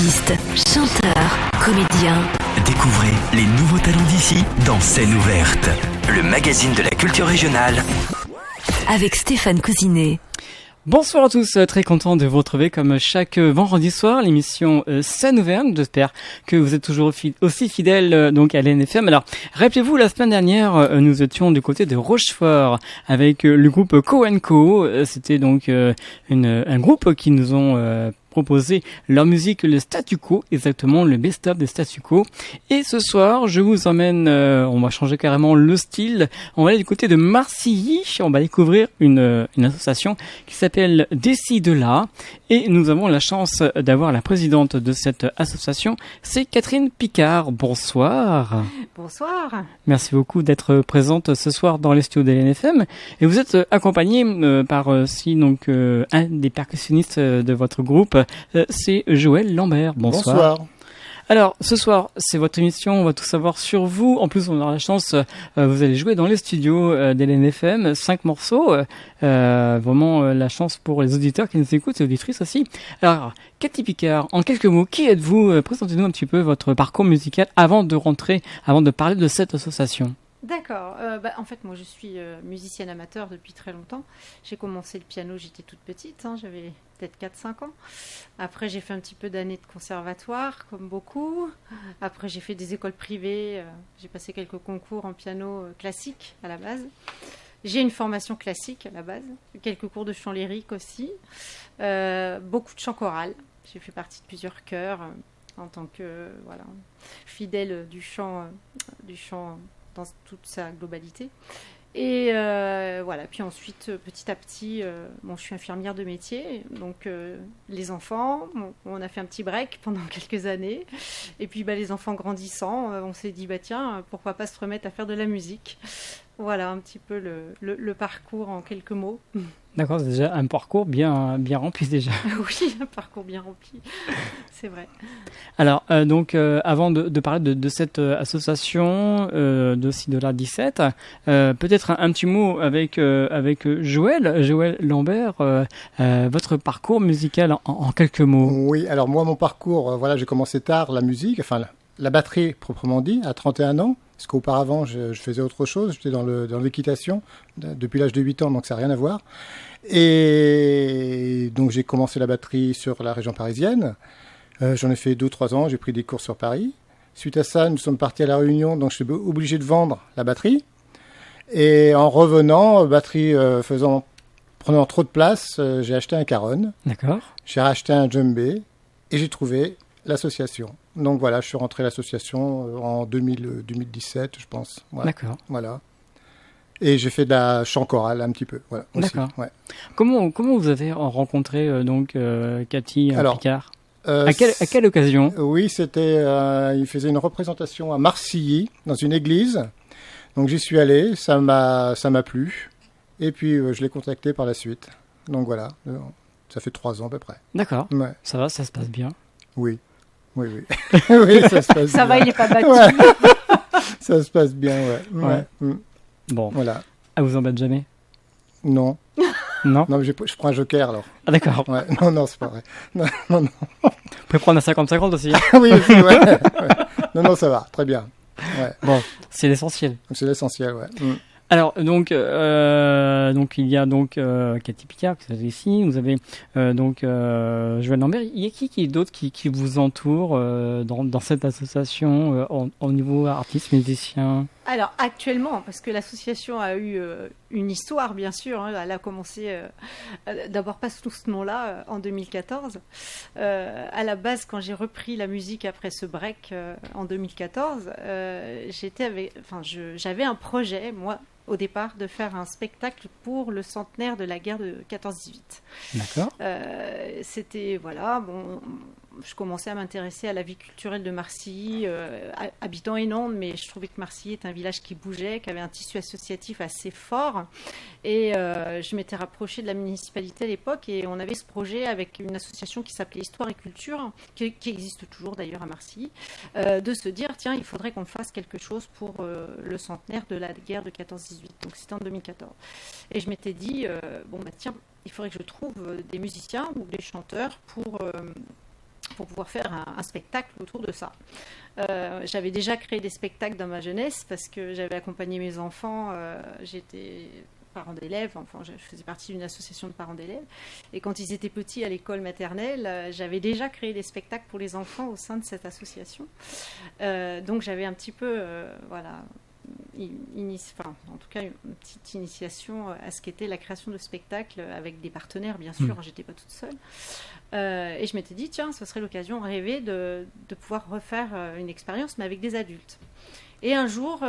Artistes, chanteurs, comédiens. Découvrez les nouveaux talents d'ici dans Scène ouverte, le magazine de la culture régionale. Avec Stéphane Cousinet. Bonsoir à tous, très content de vous retrouver comme chaque vendredi soir, l'émission Scène ouverte. J'espère que vous êtes toujours aussi fidèles donc à l'NFM. Alors, rappelez-vous, la semaine dernière, nous étions du côté de Rochefort avec le groupe Co & Co. C'était donc un groupe qui nous ont proposer leur musique, le Statu Quo, exactement le best-of de Statu Quo. Et ce soir, je vous emmène, on va changer carrément le style, on va aller du côté de Marcilly, on va découvrir une association qui s'appelle Décide-là, et nous avons la chance d'avoir la présidente de cette association, c'est Catherine Picard. Bonsoir. Bonsoir. Merci beaucoup d'être présente ce soir dans les studios de l'NFM, et vous êtes accompagnée par un des percussionnistes de votre groupe, c'est Joël Lambert. Bonsoir. Alors, ce soir, c'est votre émission, on va tout savoir sur vous. En plus, on aura la chance, vous allez jouer dans les studios de l'NFM, 5 morceaux. Vraiment la chance pour les auditeurs qui nous écoutent et auditrices aussi. Alors, Cathy Picard, en quelques mots, qui êtes-vous? Présentez-nous un petit peu votre parcours musical avant de parler de cette association. D'accord. En fait, moi, je suis musicienne amateur depuis très longtemps. J'ai commencé le piano, j'étais toute petite, j'avais peut-être 4-5 ans. Après, j'ai fait un petit peu d'années de conservatoire, comme beaucoup. Après, j'ai fait des écoles privées. J'ai passé quelques concours en piano classique à la base. J'ai une formation classique à la base. Quelques cours de chant lyrique aussi. Beaucoup de chant choral. J'ai fait partie de plusieurs chœurs en tant que fidèle du chant dans toute sa globalité. Et puis ensuite, petit à petit, je suis infirmière de métier, donc les enfants, on a fait un petit break pendant quelques années, et puis les enfants grandissant, on s'est dit, tiens, pourquoi pas se remettre à faire de la musique. Voilà un petit peu le parcours en quelques mots. D'accord, c'est déjà un parcours bien rempli déjà. Oui, un parcours bien rempli, c'est vrai. Alors, avant de parler de cette association de Cidola 17, peut-être un petit mot avec Joël Lambert, votre parcours musical en quelques mots. Oui, alors moi, mon parcours, j'ai commencé tard la musique, la batterie proprement dit, à 31 ans. Parce qu'auparavant, je faisais autre chose. J'étais dans l'équitation depuis l'âge de 8 ans, donc ça n'a rien à voir. Et donc, j'ai commencé la batterie sur la région parisienne. J'en ai fait 2 ou 3 ans. J'ai pris des cours sur Paris. Suite à ça, nous sommes partis à La Réunion, donc je suis obligé de vendre la batterie. Et en revenant, batterie prenant trop de place, j'ai acheté un Caron. D'accord. J'ai racheté un djembé et j'ai trouvé l'association. Donc voilà, je suis rentré à l'association en 2017, je pense. Voilà. D'accord. Voilà. Et j'ai fait de la chant choral un petit peu. Voilà, aussi. D'accord. Ouais. Comment vous avez rencontré Cathy Picard à quelle occasion? Oui, c'était. Il faisait une représentation à Marcilly, dans une église. Donc j'y suis allé, ça m'a plu. Et puis je l'ai contacté par la suite. Donc voilà, ça fait 3 ans à peu près. D'accord. Ouais. Ça va, ça se passe bien? Oui. Oui, ça se passe bien. Ça va, il n'est pas battu. Ouais. Ça se passe bien, ouais. Bon. Voilà. Ah, vous embête jamais? Non. Non, mais je prends un joker alors. Ah, d'accord. Ouais. Non, c'est pas vrai. Non. Vous pouvez prendre un 50-50 aussi. Oui, aussi, ouais. Non, ça va, très bien. Ouais. Bon, c'est l'essentiel. C'est l'essentiel, ouais. Alors, il y a Cathy Picard qui est ici. Vous avez Joël Lambert. Il y a qui d'autre qui vous entoure dans cette association au niveau artiste, musicien? Alors actuellement, parce que l'association a eu une histoire, bien sûr, elle a commencé d'abord pas sous ce nom-là en 2014. À la base, quand j'ai repris la musique après ce break en 2014, j'avais un projet, moi, au départ, de faire un spectacle pour le centenaire de la guerre de 14-18. D'accord. Je commençais à m'intéresser à la vie culturelle de Marcilly, habitant Énonde, mais je trouvais que Marcilly est un village qui bougeait, qui avait un tissu associatif assez fort. Et je m'étais rapprochée de la municipalité à l'époque et on avait ce projet avec une association qui s'appelait Histoire et Culture, qui existe toujours d'ailleurs à Marcilly, de se dire, tiens, il faudrait qu'on fasse quelque chose pour le centenaire de la guerre de 14-18. Donc c'était en 2014. Et je m'étais dit, il faudrait que je trouve des musiciens ou des chanteurs pour pour pouvoir faire un spectacle autour de ça. J'avais déjà créé des spectacles dans ma jeunesse parce que j'avais accompagné mes enfants, j'étais parents d'élèves, enfin je faisais partie d'une association de parents d'élèves, et quand ils étaient petits à l'école maternelle, j'avais déjà créé des spectacles pour les enfants au sein de cette association. Donc j'avais un petit peu, en tout cas une petite initiation à ce qu'était la création de spectacles avec des partenaires, bien sûr, j'étais pas toute seule. Et je m'étais dit, tiens, ce serait l'occasion rêvée de pouvoir refaire une expérience, mais avec des adultes. Et un jour,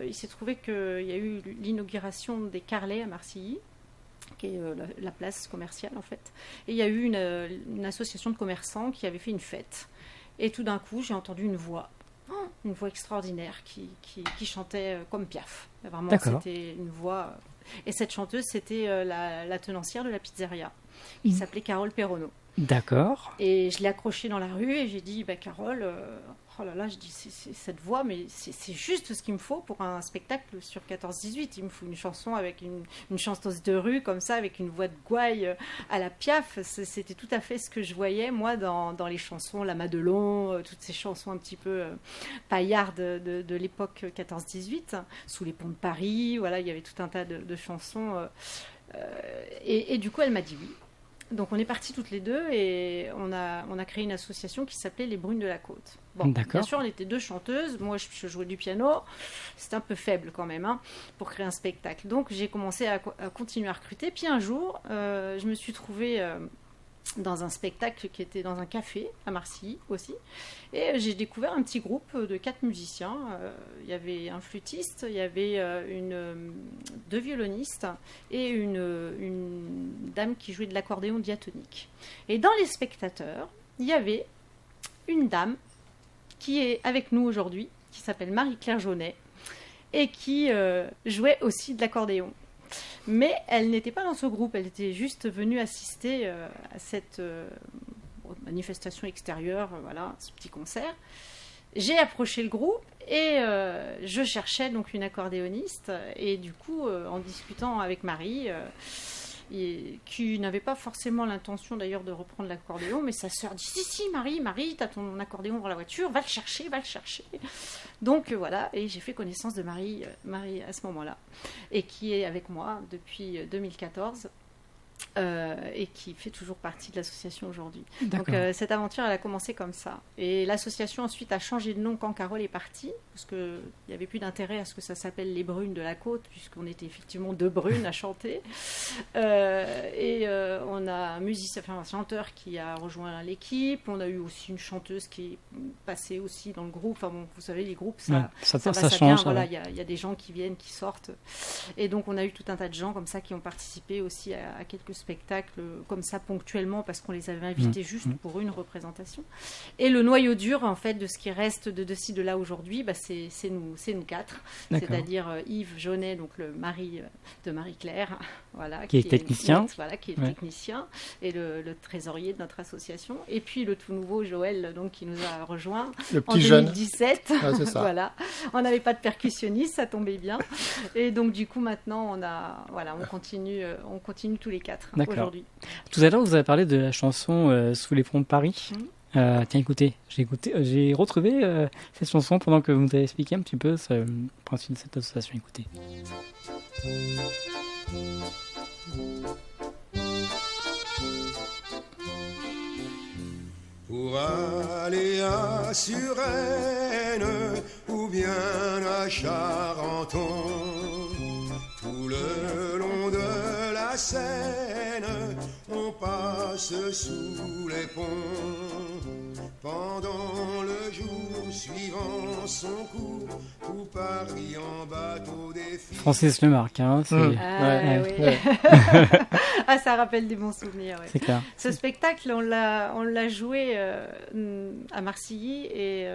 il s'est trouvé qu'il y a eu l'inauguration des Carlets à Marcilly, qui est la place commerciale en fait. Et il y a eu une association de commerçants qui avait fait une fête. Et tout d'un coup, j'ai entendu une voix extraordinaire qui chantait comme Piaf. Vraiment, c'était une voix. Et cette chanteuse, c'était la tenancière de la pizzeria, qui s'appelait Carole Perronneau. D'accord. Et je l'ai accrochée dans la rue et j'ai dit, Carole, oh là là, je dis, c'est cette voix, mais c'est juste ce qu'il me faut pour un spectacle sur 14-18. Il me faut une chanson avec une chanteuse de rue, comme ça, avec une voix de gouaille à la Piaf. C'était tout à fait ce que je voyais, moi, dans les chansons, la Madelon, toutes ces chansons un petit peu paillardes de l'époque 14-18, Sous les ponts de Paris, voilà, il y avait tout un tas de chansons. Et du coup, elle m'a dit oui. Donc on est partis toutes les deux et on a créé une association qui s'appelait Les Brunes de la Côte. Bon, bien sûr, on était deux chanteuses. Moi, je jouais du piano. C'était un peu faible quand même pour créer un spectacle. Donc j'ai commencé à continuer à recruter. Puis un jour, je me suis trouvée dans un spectacle qui était dans un café à Marcilly aussi. Et j'ai découvert un petit groupe de 4 musiciens. Il y avait un flûtiste, il y avait 2 violonistes et une dame qui jouait de l'accordéon diatonique. Et dans les spectateurs, il y avait une dame qui est avec nous aujourd'hui, qui s'appelle Marie-Claire Jaunet et qui jouait aussi de l'accordéon. Mais elle n'était pas dans ce groupe, elle était juste venue assister à cette manifestation extérieure, voilà, ce petit concert. J'ai approché le groupe et je cherchais donc une accordéoniste. Et du coup, en discutant avec Marie, qui n'avait pas forcément l'intention d'ailleurs de reprendre l'accordéon, mais sa sœur dit si Marie, t'as ton accordéon dans la voiture, va le chercher. Donc voilà, et j'ai fait connaissance de Marie à ce moment-là, et qui est avec moi depuis 2014. Et qui fait toujours partie de l'association aujourd'hui. Donc cette aventure, elle a commencé comme ça. Et l'association ensuite a changé de nom quand Carole est partie, parce qu'il n'y avait plus d'intérêt à ce que ça s'appelle les Brunes de la Côte, puisqu'on était effectivement 2 brunes à chanter. On a un chanteur qui a rejoint l'équipe. On a eu aussi une chanteuse qui est passée aussi dans le groupe. Enfin bon, vous savez, les groupes, ça change. Voilà, il y a des gens qui viennent, qui sortent. Et donc on a eu tout un tas de gens comme ça qui ont participé aussi à quelques spectacles comme ça ponctuellement parce qu'on les avait invités juste pour une représentation. Et le noyau dur en fait de ce qui reste de ci de là aujourd'hui, c'est nous 4, c'est-à-dire Yves Jaunet, donc le mari de Marie-Claire, voilà, qui est technicien, technicien et le trésorier de notre association, et puis le tout nouveau Joël donc qui nous a rejoint en 2017. C'est ça. Voilà, on n'avait pas de percussionniste, ça tombait bien, et donc du coup maintenant on continue tous les 4 aujourd'hui. Tout à l'heure, vous avez parlé de la chanson Sous les ponts de Paris. Tiens, écoutez, j'ai retrouvé cette chanson pendant que vous nous avez expliqué un petit peu le principe de cette association. Écoutez. Pour aller à Suresnes ou bien à Charenton, tout le long de la Seine, on passe sous les ponts. Pendant le jour suivant son cours, tout Paris en bateau défile. Francis Lemarque, hein. Oui. Ça rappelle des bons souvenirs. Ouais. C'est clair. Ce spectacle, on l'a joué à Marcilly et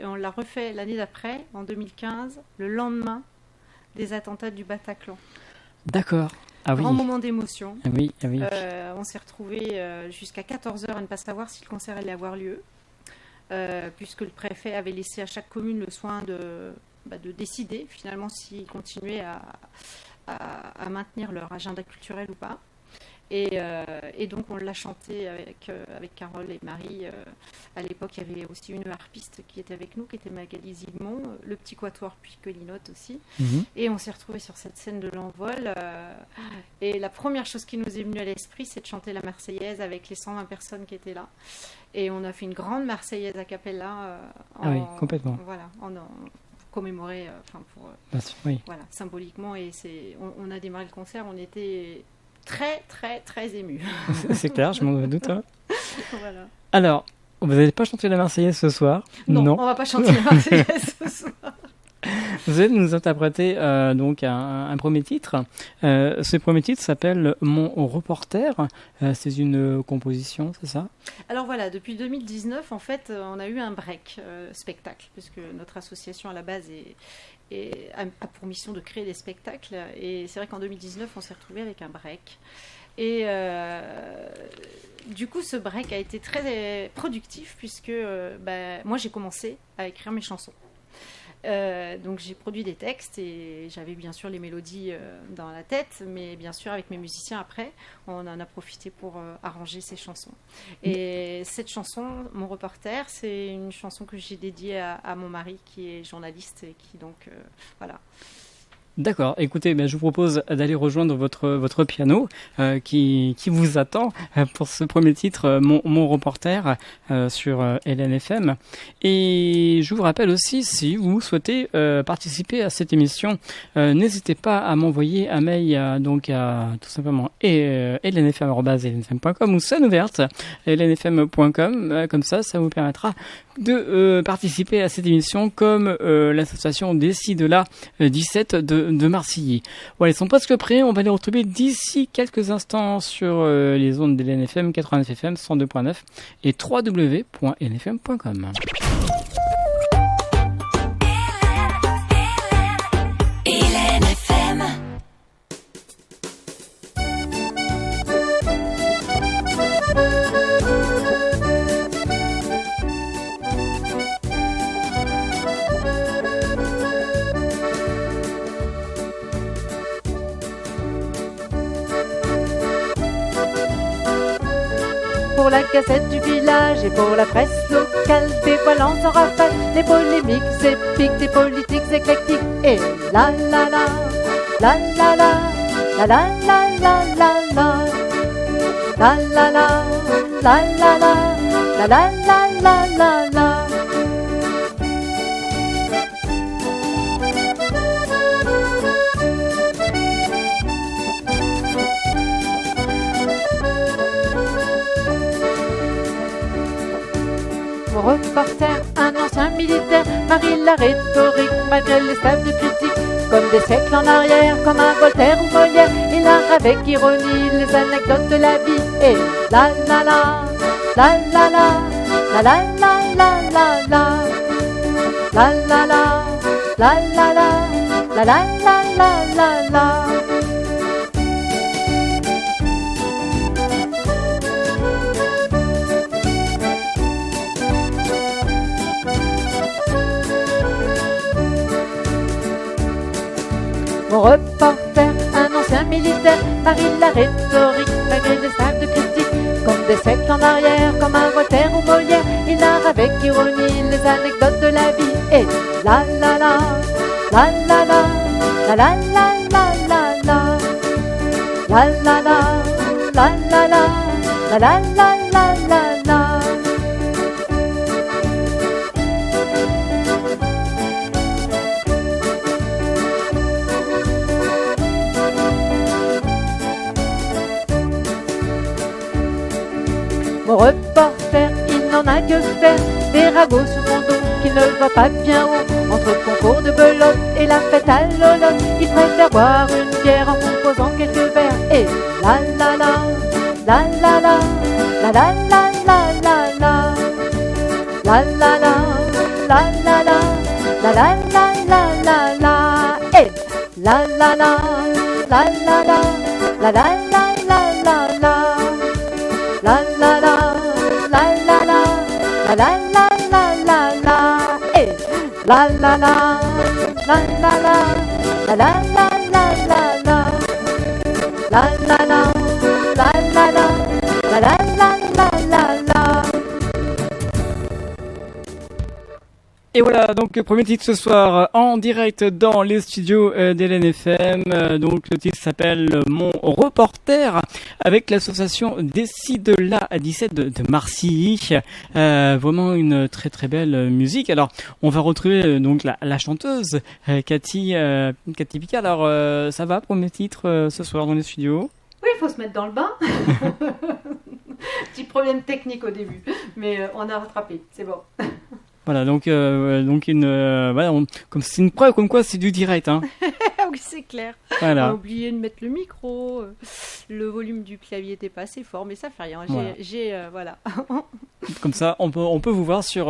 on l'a refait l'année d'après, en 2015, le lendemain des attentats du Bataclan. D'accord. Ah oui. Grand moment d'émotion. Ah oui. On s'est retrouvés jusqu'à 14h à ne pas savoir si le concert allait avoir lieu, puisque le préfet avait laissé à chaque commune le soin de décider finalement s'ils continuaient à maintenir leur agenda culturel ou pas. Et donc on l'a chanté avec Carole et Marie. À l'époque, il y avait aussi une harpiste qui était avec nous, qui était Magali Zygmond, le petit quatuor puis Colinotte aussi. Et on s'est retrouvés sur cette scène de l'envol. Et la première chose qui nous est venue à l'esprit, c'est de chanter la Marseillaise avec les 120 personnes qui étaient là. Et on a fait une grande Marseillaise a cappella. Oui, complètement. Voilà, pour commémorer, Oui. Voilà, symboliquement. Et on a démarré le concert, on était très, très, très émus. C'est clair, je m'en doute. Hein. Voilà. Alors, vous n'allez pas chanter la Marseillaise ce soir? Non, on va pas chanter la Marseillaise ce soir. Vous allez nous interpréter donc un premier titre. Ce premier titre s'appelle Mon reporter. C'est une composition, c'est ça? Alors voilà, depuis 2019, en fait, on a eu un break spectacle, puisque notre association à la base a pour mission de créer des spectacles. Et c'est vrai qu'en 2019, on s'est retrouvé avec un break. Et du coup, ce break a été très productif, puisque moi, j'ai commencé à écrire mes chansons. Donc j'ai produit des textes et j'avais bien sûr les mélodies dans la tête, mais bien sûr avec mes musiciens après, on en a profité pour arranger ces chansons. Et cette chanson, Mon reporter, c'est une chanson que j'ai dédiée à mon mari qui est journaliste et qui donc voilà. D'accord. Écoutez, je vous propose d'aller rejoindre votre piano qui vous attend pour ce premier titre, Mon reporter, sur LNFM. Et je vous rappelle aussi, si vous souhaitez participer à cette émission, n'hésitez pas à m'envoyer un mail à tout simplement lnfm@lnfm.com ou scène ouverte lnfm.com. Comme ça vous permettra de participer à cette émission comme l'association décide là 17 de Marcilly. Voilà, ils sont presque prêts. On va les retrouver d'ici quelques instants sur les ondes de l'NFM 89 FM 102.9 et www.lnfm.com. Pour la gazette du village et pour la presse locale, dévoilant en rafale les polémiques épiques des politiques éclectiques. Et la la la, la la la, la la la la la la, la la la, la la la, la la la la la. Mon reporter, un ancien militaire, marie la rhétorique malgré les staves de critique. Comme des siècles en arrière, comme un Voltaire ou Molière, il narre avec ironie les anecdotes de la vie. Et la la la, la la la, la la la la la la, la la la, la la la, la la la la la la. Mon reporter, un ancien militaire, marie la rhétorique malgré des staves de critique. Comme des siècles en arrière, comme un Voltaire ou Molière, il narre avec ironie les anecdotes de la vie. Et la la la, la la la, la la la la la la, la la la, la la la, la la la la la la. Mon reporter, il n'en a que faire des ragots sur mon dos qui ne va pas bien haut. Entre le concours de belote et la fête à l'olotte, il préfère boire une bière en composant quelques verres. Et la la la, la la la, la la la la la la, la la la, la la la, la la la la la la. Et la la la, la la la, la la la la la la. La la la, la la la, la la la la la la, et la la la, la la la, la la la la la la, la la la, la Et voilà, donc premier titre ce soir en direct dans les studios d'LNFM. Donc le titre s'appelle Mon Reporter avec l'association Décide-la à 17 de Marcilly. Vraiment une très très belle musique. Alors on va retrouver donc la chanteuse Cathy Picard. Alors ça va premier titre ce soir dans les studios? Oui, il faut se mettre dans le bain. Petit problème technique au début, mais on a rattrapé, c'est bon. Voilà, donc voilà, comme c'est une preuve comme quoi c'est du direct, hein. Oui, c'est clair. Voilà. On a oublié de mettre le micro, le volume du clavier était pas assez fort, mais ça fait rien. Voilà. Comme ça, on peut vous voir sur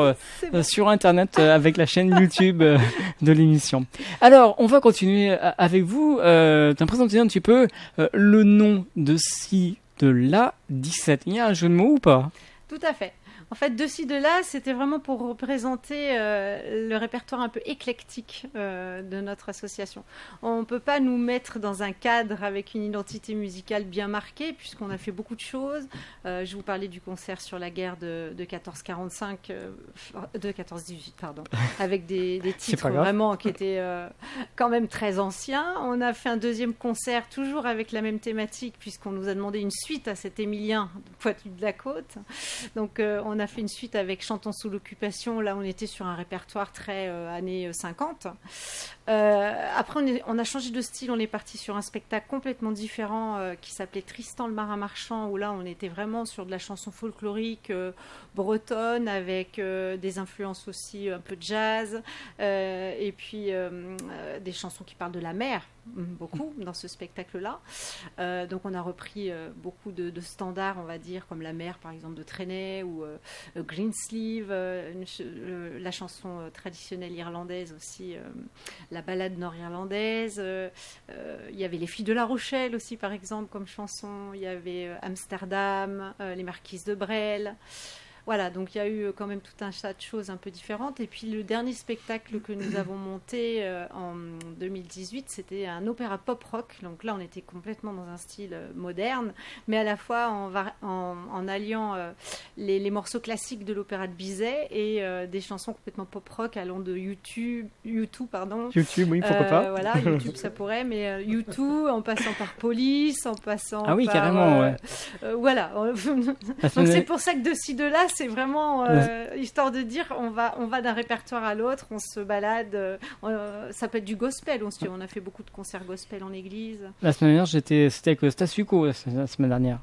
bon. Internet avec la chaîne YouTube de l'émission. Alors, on va continuer avec vous. T'as présenté un petit peu le nom de ci, de là, 17. Il y a un jeu de mots ou pas? Tout à fait. En fait, de ci, de là, c'était vraiment pour représenter le répertoire un peu éclectique de notre association. On ne peut pas nous mettre dans un cadre avec une identité musicale bien marquée, puisqu'on a fait beaucoup de choses. Je vous parlais du concert sur la guerre de 14-45, de 14-18, pardon, avec des titres vraiment qui étaient quand même très anciens. On a fait un deuxième concert, toujours avec la même thématique, puisqu'on nous a demandé une suite à cet Émilien de Poitou-de-la-Côte. Donc, on a fait une suite avec Chantons sous l'occupation. Là, on était sur un répertoire très années 50. Après, on a changé de style. On est parti sur un spectacle complètement différent qui s'appelait Tristan le marin marchand, où là, on était vraiment sur de la chanson folklorique bretonne avec des influences aussi un peu de jazz et puis des chansons qui parlent de la mer, beaucoup dans ce spectacle-là. Donc, on a repris beaucoup de standards, on va dire, comme La mer, par exemple, de Trenet ou Greensleeve, la chanson traditionnelle irlandaise aussi, la ballade nord-irlandaise. Il y avait Les filles de La Rochelle aussi, par exemple, comme chanson. Il y avait Amsterdam, Les marquises de Bresle. Voilà, donc il y a eu quand même tout un tas de choses un peu différentes. Et puis le dernier spectacle que nous avons monté en 2018, c'était un opéra pop-rock. Donc là, on était complètement dans un style moderne, mais à la fois en alliant les morceaux classiques de l'opéra de Bizet et des chansons complètement pop-rock allant de YouTube, pardon. YouTube, oui, pourquoi pas. Voilà, YouTube, ça pourrait, mais YouTube, en passant par Police, en passant ah oui, par... carrément, ouais. Voilà. Donc c'est pour ça que de ci, de là, c'est vraiment histoire de dire on va d'un répertoire à l'autre, on se balade, ça peut être du gospel aussi, on a fait beaucoup de concerts gospel en église. La semaine dernière c'était avec Stasuko la semaine dernière.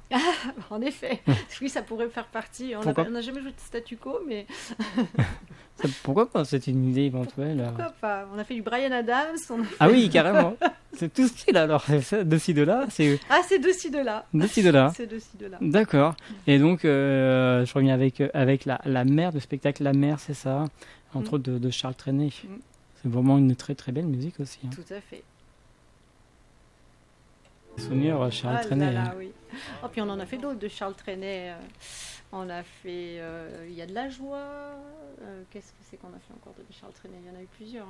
En effet, oui, ça pourrait faire partie. On n'a jamais joué de Statu Quo, mais pourquoi pas, c'est une idée éventuelle. Pourquoi pas, on a fait du Bryan Adams. Ah oui, carrément. C'est tout style alors, de ci, de là. Ah, c'est de ci, de là. De ci, de là. C'est de ci, de là. D'accord. Et donc, je reviens avec la mère du spectacle La Mer, c'est ça, entre autres de Charles Trenet. C'est vraiment une très très belle musique aussi. Hein. Tout à fait. Souvenir Charles Trenet. Là, oui. Oh, puis on en a fait d'autres de Charles Trenet. On a fait Il y a de la joie. Qu'est-ce que c'est qu'on a fait encore de Charles Trenet? Il y en a eu plusieurs.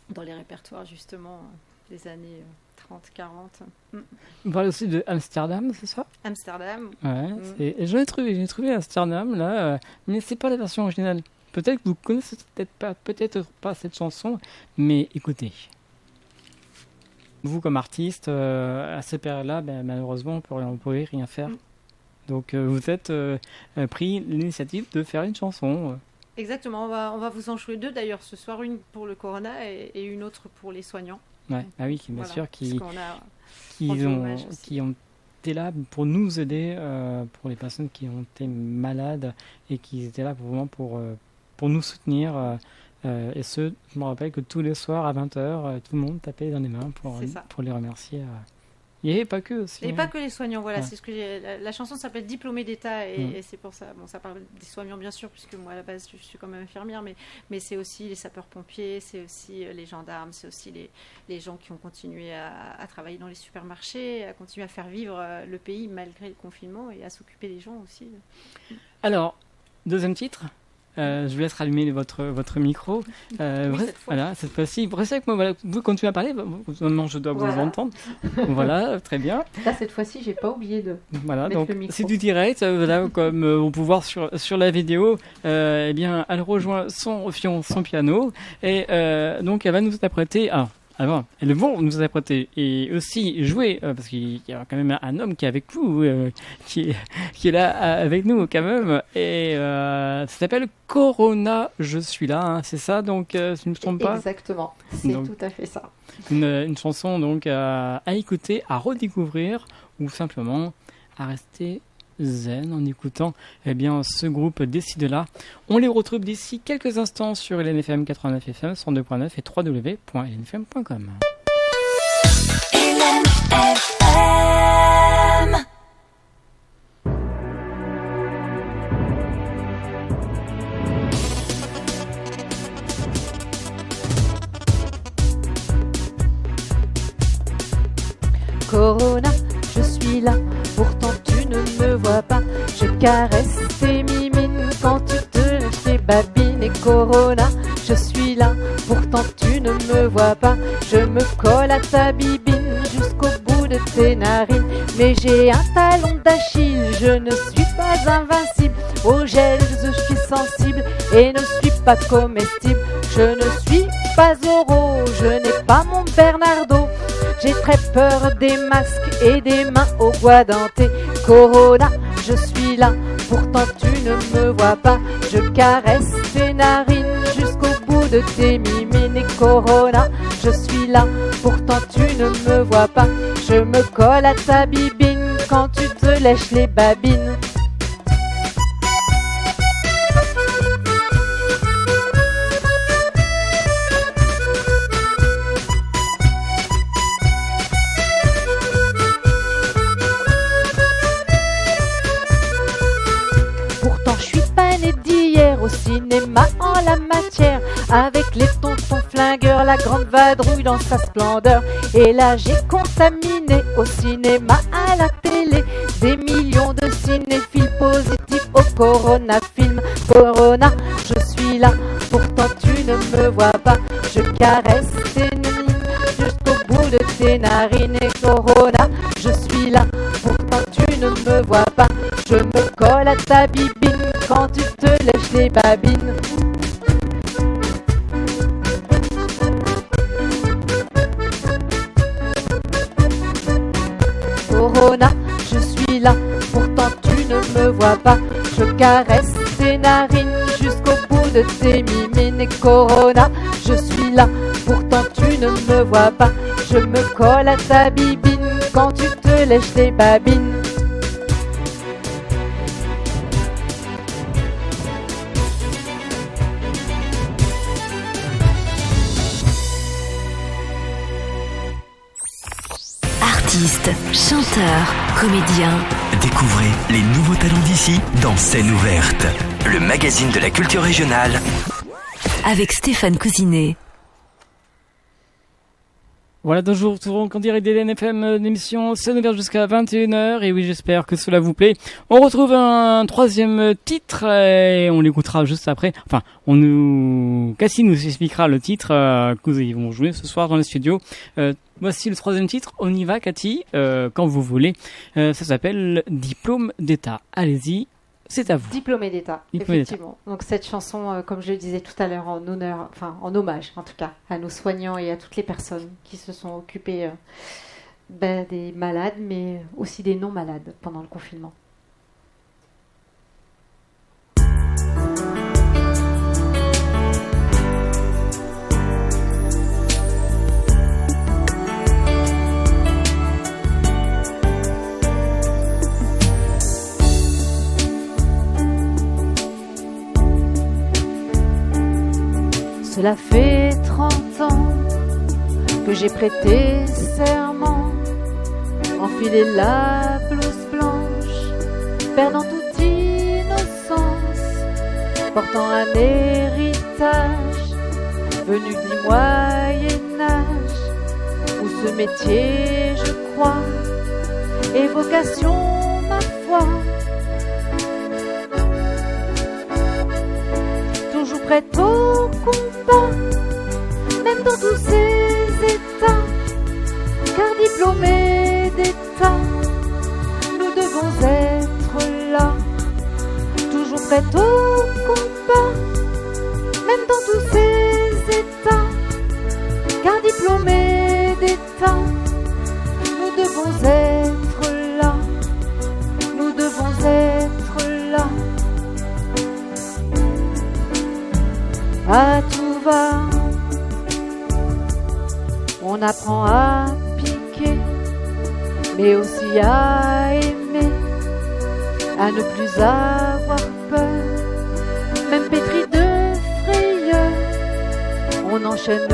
Dans les répertoires, justement, des années 30-40. On parle aussi de Amsterdam, c'est ça? Amsterdam. Ouais. Et j'ai trouvé Amsterdam, là, mais c'est pas la version originale. Peut-être que vous connaissez peut-être pas cette chanson, mais écoutez. Vous, comme artiste, à cette période-là, malheureusement, on pouvait rien faire. Donc, vous êtes pris l'initiative de faire une chanson. Exactement, on va vous en jouer deux d'ailleurs ce soir, une pour le Corona et une autre pour les soignants. Ouais, ah oui, bien voilà, sûr, qui ont été là pour nous aider, pour les personnes qui ont été malades et qui étaient là pour nous soutenir. Et je me rappelle que tous les soirs à 20h, tout le monde tapait dans les mains pour les remercier. Il n'y avait pas que aussi. Et pas que les soignants, voilà. Ouais. C'est ce que la chanson s'appelle Diplômé d'État et c'est pour ça. Bon, ça parle des soignants bien sûr, puisque moi à la base je suis quand même infirmière, mais c'est aussi les sapeurs-pompiers, c'est aussi les gendarmes, c'est aussi les gens qui ont continué à travailler dans les supermarchés, à continuer à faire vivre le pays malgré le confinement et à s'occuper des gens aussi. Alors, deuxième titre, Je vous laisse rallumer votre micro. Voilà, cette fois-ci. Restez avec moi. Voilà, vous continuez à parler. Maintenant, je dois vous entendre. Voilà, très bien. Là, cette fois-ci, j'ai pas oublié de. Voilà, mettre donc le micro. c'est du direct. Voilà, comme on peut voir sur la vidéo. Eh bien, elle rejoint son piano et donc elle va nous interpréter. Elles vont nous interpréter et aussi jouer parce qu'il y a quand même un homme qui est avec vous, qui est là avec nous quand même, et ça s'appelle Corona. Je suis là, hein, c'est ça, donc si je ne me trompe pas. Exactement, c'est Donc, tout à fait ça. Une chanson donc à écouter, à redécouvrir ou simplement à rester zen en écoutant bien ce groupe d'ici de là. On les retrouve d'ici quelques instants sur LNFM 89 FM 102.9 et www.lnfm.com. Corona, je suis là, pourtant tu ne me vois pas. Je caresse tes mimines quand tu te lèches tes babines. Et Corona, je suis là, pourtant tu ne me vois pas. Je me colle à ta bibine jusqu'au bout de tes narines. Mais j'ai un talon d'Achille, je ne suis pas invincible. Au gel, je suis sensible et ne suis pas comestible. Je ne suis pas Zorro, je n'ai pas mon Bernardo. J'ai très peur des masques et des mains aux doigts dentés. Corona, je suis là, pourtant tu ne me vois pas. Je caresse tes narines jusqu'au bout de tes mimines. Et Corona, je suis là, pourtant tu ne me vois pas. Je me colle à ta bibine quand tu te lèches les babines. Au cinéma en la matière, avec les tontons flingueurs, la grande vadrouille dans sa splendeur. Et là j'ai contaminé au cinéma, à la télé, des millions de cinéphiles positifs au Corona film. Corona, je suis là, pourtant tu ne me vois pas. Je caresse tes narines jusqu'au bout de tes narines. Et Corona, je suis là, pourtant tu ne me vois pas. Je me colle à ta bibine quand tu te lèches les babines. Corona, je suis là, pourtant tu ne me vois pas. Je caresse tes narines jusqu'au bout de tes mimines. Et Corona, je suis là, pourtant tu ne me vois pas. Je me colle à ta bibine quand tu te lèches les babines. Artistes, chanteurs, comédiens. Découvrez les nouveaux talents d'ici dans Scène ouverte, le magazine de la culture régionale. Avec Stéphane Cousinet. Voilà, toujours en direct d'LNFM, l'émission Scène ouverte jusqu'à 21h. Et oui, j'espère que cela vous plaît. On retrouve un troisième titre et on l'écoutera juste après. Enfin, Cassie nous expliquera le titre que nous allons jouer ce soir dans les studios. Voici le troisième titre. On y va, Cathy, quand vous voulez. Ça s'appelle Diplôme d'État. Allez-y. C'est à vous. Diplômé d'État, effectivement. Donc cette chanson, comme je le disais tout à l'heure, en hommage en tout cas, à nos soignants et à toutes les personnes qui se sont occupées des malades, mais aussi des non-malades pendant le confinement. Cela fait 30 ans que j'ai prêté serment, enfilé la blouse blanche, perdant toute innocence, portant un héritage venu du Moyen-Âge, où ce métier, je crois, est vocation, ma foi. prête au combat, même dans tous ces états, car diplômés d'État, nous devons être là, toujours prêts au combat, même dans tous ces états, car diplômés d'État, nous devons être là, nous devons être là. À tout va, on apprend à piquer, mais aussi à aimer, à ne plus avoir peur, même pétri de frayeur, on enchaîne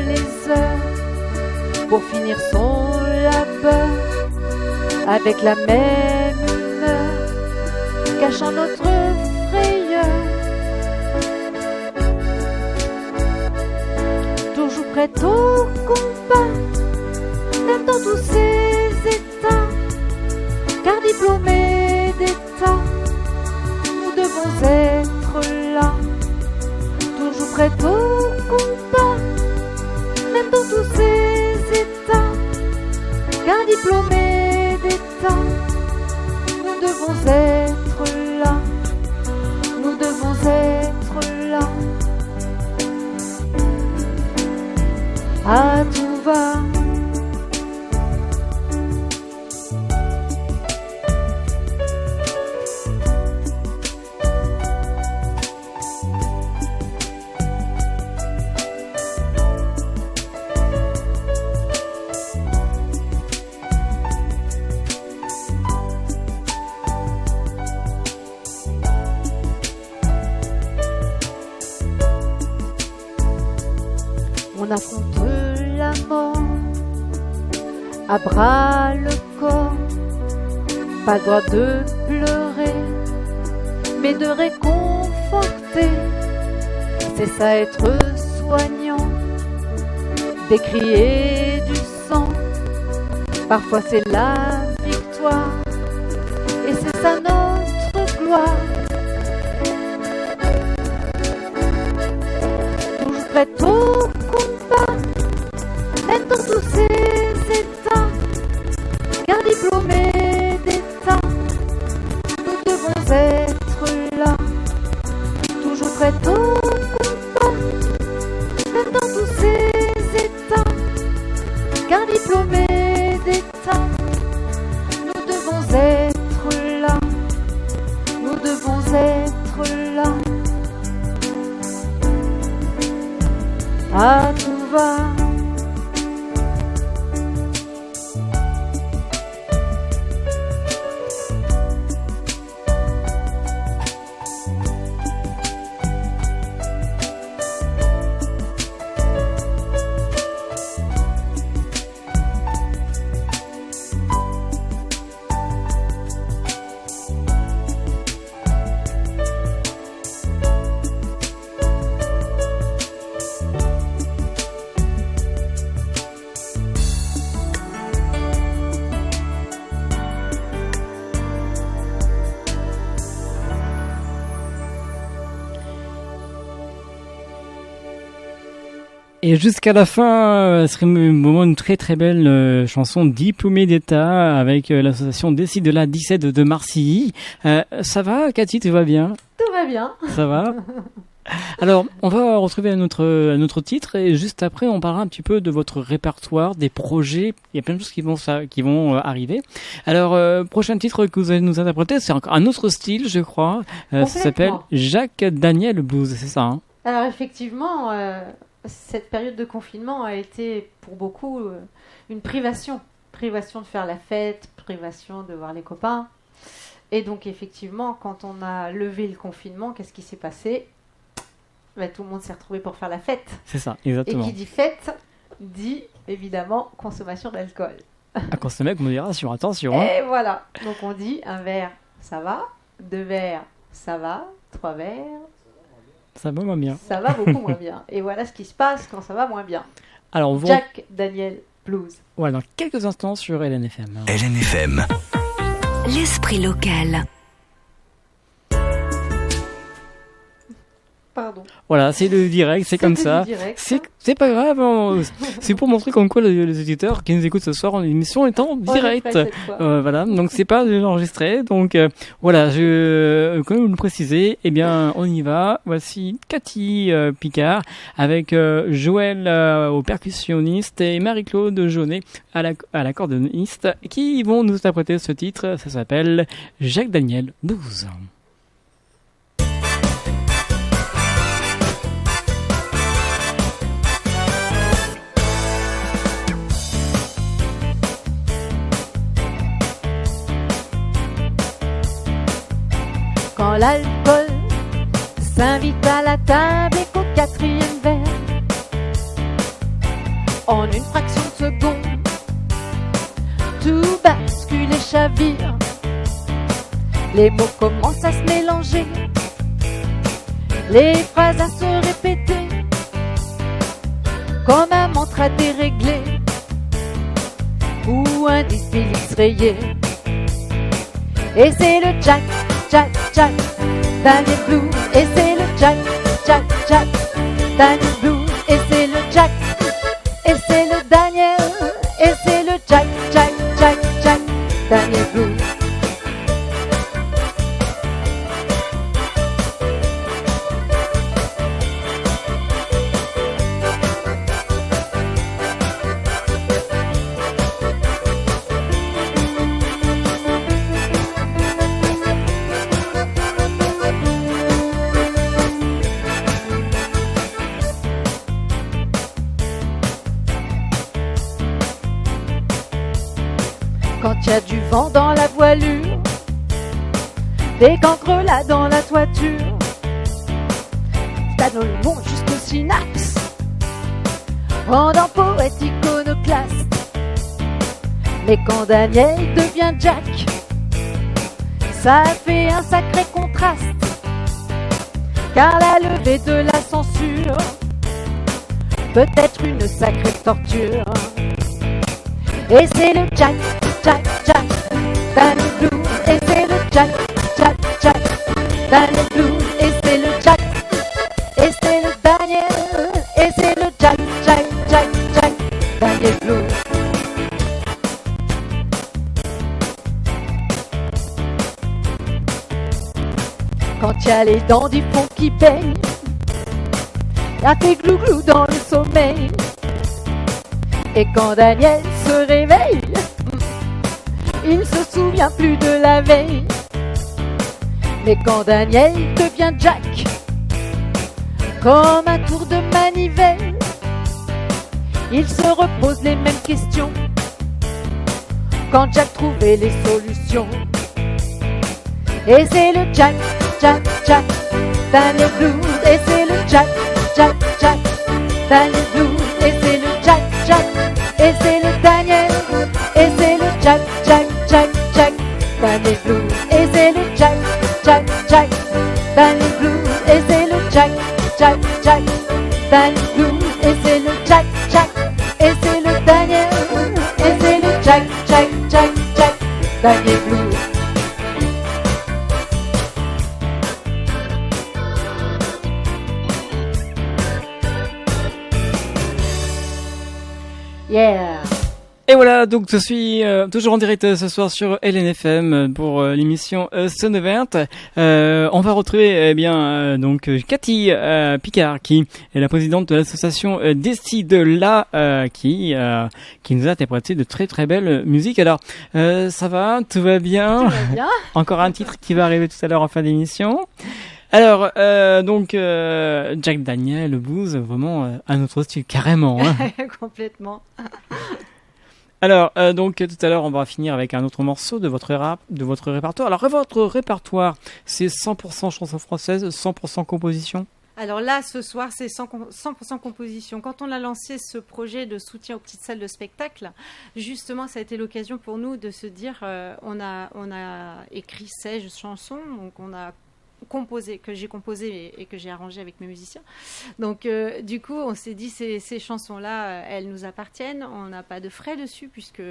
les heures pour finir son labeur avec la même humeur, cachant notre frayeur. Toujours prête au combat, même dans tous ces états, car diplômés d'État, nous devons être là. Toujours prête au combat, même dans tous ces états, car diplômés d'État, nous devons être là. Nous devons être là. À tout va. On affronte la mort à bras le corps, pas le droit de pleurer, mais de réconforter. C'est ça être soignant, décrier du sang, parfois c'est la victoire, et c'est ça notre gloire. Toujours prête au combat, même dans tous ces états, car diplômés d'État, nous devons être là. Toujours prête au combat, même dans tous ces états, car diplômés d'État, nous devons être là. Nous devons être là. À tout va. Et jusqu'à la fin, ce serait vraiment une très très belle chanson Diplômé d'État avec l'association Décide de la 17 de Marcilly. Ça va, Cathy, tu vas bien? Tout va bien. Ça va? Alors, on va retrouver un autre titre et juste après, on parlera un petit peu de votre répertoire, des projets. Il y a plein de choses qui vont arriver. Alors, prochain titre que vous allez nous interpréter, c'est un autre style, je crois. Ça s'appelle Jacques Daniel Blues, c'est ça, hein? Alors effectivement, cette période de confinement a été pour beaucoup une privation. Privation de faire la fête, privation de voir les copains. Et donc effectivement, quand on a levé le confinement, qu'est-ce qui s'est passé? Tout le monde s'est retrouvé pour faire la fête. C'est ça, exactement. Et qui dit fête, dit évidemment consommation d'alcool. À consommer avec modération, attention. Hein. Et voilà, donc on dit un verre, ça va, 2 verres, ça va, 3 verres... Ça va moins bien. Ça va beaucoup moins bien. Et voilà ce qui se passe quand ça va moins bien. Alors, Jack Daniel Blues. Ouais, dans quelques instants sur LNFM. LNFM. L'esprit local. Pardon. Voilà, c'est le direct, c'est comme C'était ça. du direct. C'est pas grave, c'est pour montrer comme quoi les auditeurs qui nous écoutent ce soir en émission est en On est direct. prêt cette fois. Voilà, donc c'est pas enregistré. Donc voilà, comme vous le précisez, eh bien on y va. Voici Cathy Picard avec Joël au percussionniste et Marie-Claude Jaunet à l'accordéoniste qui vont nous interpréter ce titre. Ça s'appelle Jacques Daniel 12. Quand l'alcool s'invite à la table et qu'au quatrième verre, en une fraction de seconde, tout bascule et chavire. Les mots commencent à se mélanger, les phrases à se répéter, comme un mantra déréglé ou un disque rayé. Et c'est le Jack, Jack, Jack, Daniel Blue. Et c'est le Jack, Jack, Jack, Daniel Blue. Et c'est le Jack, et c'est le Daniel. Et c'est le Jack, Jack, Jack, Jack, Daniel Blue. Quand il y a du vent dans la voilure, des cancres là dans la toiture, Stan monte jusqu'au synapse, rendant poète iconoclaste. Mais quand Daniel devient Jack, ça fait un sacré contraste, car la levée de la censure peut être une sacrée torture. Et c'est le Jack, Jack, Jack, Daniel Blue. Et c'est le Jack, Jack, Jack, Daniel Blue. Et c'est le Jack, et c'est le Daniel. Et c'est le Jack, Jack, Jack, Jack, Daniel Blue. Quand il y a les dents du fond qui baignent, la fait glou-glou dans le sommeil. Et quand Daniel se réveille, il ne se souvient plus de la veille. Mais quand Daniel devient Jack, comme un tour de manivelle, il se repose les mêmes questions quand Jack trouvait les solutions. Et c'est le Jack, Jack, Jack, Daniel Blue. Et c'est le Jack, Jack, Jack, Daniel Blue. Et c'est le Jack, Jack, et c'est le Daniel. Et c'est le Jack, Jack, Jack, Jack, Daniel Blue. Et c'est le Jack, Jack, Jack, Daniel Blue. Et c'est le Jack, Jack, Jack, Daniel Blue. Et c'est le Jack, Jack, et c'est le Daniel. Et c'est le Jack, Jack, Jack, Jack, Daniel Blue. Yeah. Et voilà, donc je suis toujours en direct ce soir sur LNFM pour l'émission Sonne Verte. On va retrouver donc Cathy Picard qui est la présidente de l'association Décide là qui nous a interprété de très très belles musiques. Alors ça va, tout va bien. Tout va bien. Encore un titre qui va arriver tout à l'heure en fin d'émission. Alors, Jack Daniel Blues, vraiment un autre style, carrément. Hein. Complètement. Alors, donc tout à l'heure, on va finir avec un autre morceau de votre répertoire. Alors, votre répertoire, c'est 100% chansons françaises, 100% composition? Alors là, ce soir, c'est 100% composition. Quand on a lancé ce projet de soutien aux petites salles de spectacle, justement, ça a été l'occasion pour nous de se dire, on a écrit 16 chansons, donc on a j'ai composé et que j'ai arrangé avec mes musiciens. Donc du coup on s'est dit ces chansons-là elles nous appartiennent, on n'a pas de frais dessus puisque